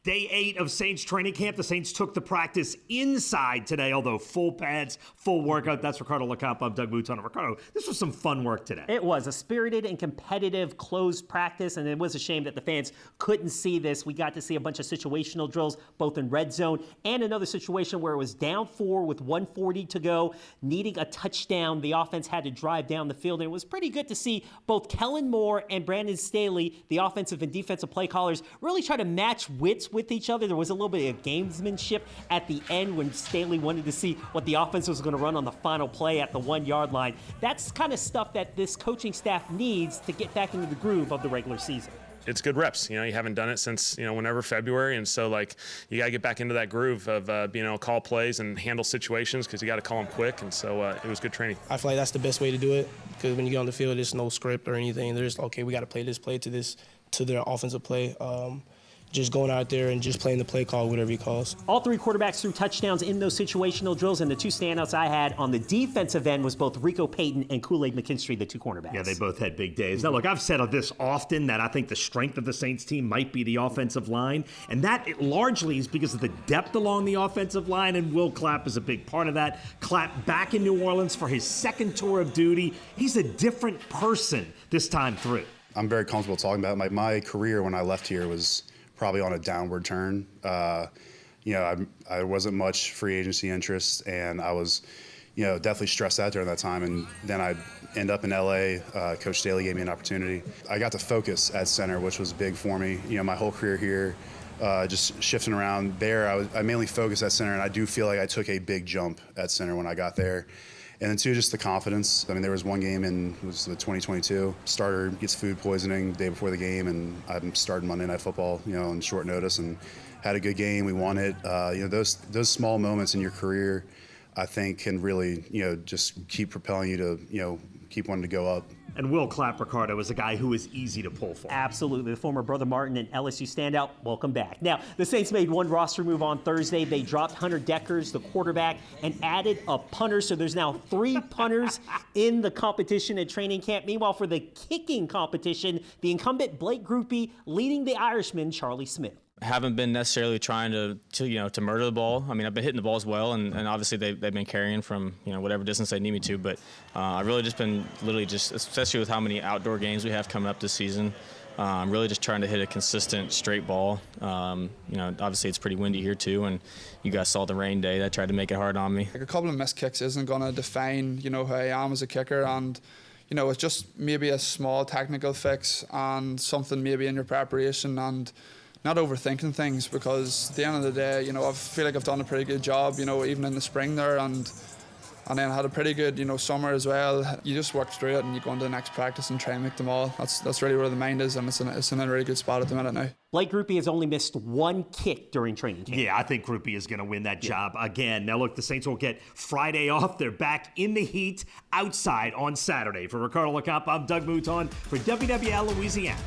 Day 8 of Saints training camp. The Saints took the practice inside today, although full pads, full workout. That's Ricardo LaCampa. I'm Doug Mouton. Ricardo, this was some fun work today. It was a spirited and competitive closed practice, and it was a shame that the fans couldn't see this. We got to see a bunch of situational drills, both in red zone and another situation where it was down 4 with 1:40 to go, needing a touchdown. The offense had to drive down the field, and it was pretty good to see both Kellen Moore and Brandon Staley, the offensive and defensive play callers, really try to match wits with each other. There was a little bit of gamesmanship at the end when Staley wanted to see what the offense was going to run on the final play at the 1-yard line. That's kind of stuff that this coaching staff needs to get back into the groove of the regular season. It's good reps. You haven't done it since, whenever February. And so, you got to get back into that groove of being able to call plays and handle situations because you got to call them quick. And so it was good training. I feel like that's the best way to do it because when you get on the field, there's no script or anything. There's, okay, we got to play this play to their offensive play. Just going out there and just playing the play call, whatever he calls. All 3 quarterbacks threw touchdowns in those situational drills, and the 2 standouts I had on the defensive end was both Rico Payton and Kool-Aid McKinstry, the 2 cornerbacks. Yeah, they both had big days. Now, look, I've said this often that I think the strength of the Saints team might be the offensive line, and that largely is because of the depth along the offensive line, and Will Clapp is a big part of that. Clapp back in New Orleans for his 2nd tour of duty. He's a different person this time through. I'm very comfortable talking about it. My career when I left here was probably on a downward turn. I wasn't much free agency interest, and I was, definitely stressed out during that time. And then I end up in LA. Coach Staley gave me an opportunity. I got to focus at center, which was big for me. My whole career here, just shifting around there, I mainly focused at center, and I do feel like I took a big jump at center when I got there. And then, too, just the confidence. I mean, there was one game it was the 2022. Starter gets food poisoning the day before the game, and I'm starting Monday Night Football, on short notice, and had a good game. We won it. Those small moments in your career, I think, can really, just keep propelling you to, keep wanting to go up. And Will Clapp, Ricardo, is a guy who is easy to pull for. Absolutely. The former Brother Martin and LSU standout, welcome back. Now, the Saints made one roster move on Thursday. They dropped Hunter Deckers, the quarterback, and added a punter. So there's now 3 punters in the competition at training camp. Meanwhile, for the kicking competition, the incumbent Blake Grupe leading the Irishman, Charlie Smith. Haven't been necessarily trying to murder the ball. I mean, I've been hitting the ball as well, and obviously they've been carrying from whatever distance they need me to. But I've really just been especially with how many outdoor games we have coming up this season. I'm really just trying to hit a consistent straight ball. Obviously it's pretty windy here too, and you guys saw the rain day. That tried to make it hard on me. A couple of missed kicks isn't going to define who I am as a kicker, and it's just maybe a small technical fix and something maybe in your preparation and not overthinking things, because at the end of the day, I feel like I've done a pretty good job, even in the spring there, and then I had a pretty good, summer as well. You just work through it and you go into the next practice and try and make them all. That's really where the mind is, and it's in a really good spot at the minute now. Blake Grupe has only missed 1 kick during training camp. Yeah, I think Grupe is going to win that job again. Now, look, the Saints will get Friday off. They're back in the heat outside on Saturday. For Ricardo LaCampa, I'm Doug Mouton for WWL Louisiana.